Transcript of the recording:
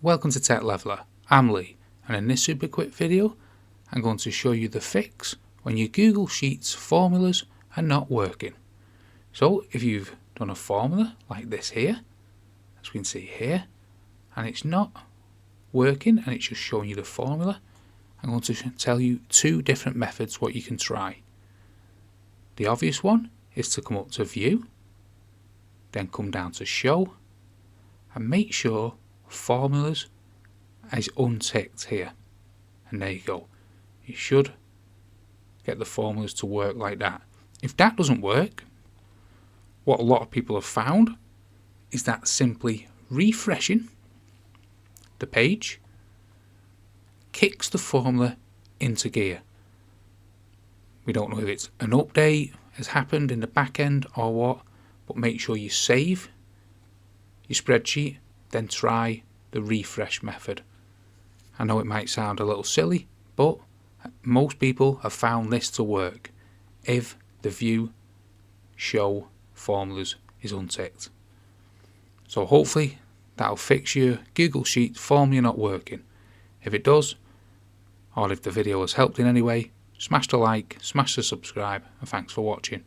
Welcome to Tech Leveler. I'm Lee, and in this super quick video I'm going to show you the fix when your Google Sheets formulas are not working. So if you've done a formula like this here, as we can see here, and it's not working and it's just showing you the formula, I'm going to tell you two different methods what you can try. The obvious one is to come up to View, then come down to Show, and make sure Formulas is unticked here, and there you go. You should get the formulas to work like that. If that doesn't work, what a lot of people have found is that simply refreshing the page kicks the formula into gear. We don't know if it's an update has happened in the back end or what, but make sure you save your spreadsheet, then try the refresh method. I know it might sound a little silly, but most people have found this to work if the View Show Formulas is unticked. So hopefully that'll fix your Google Sheet formula not working. If it does, or if the video has helped in any way, smash the like, smash the subscribe, and thanks for watching.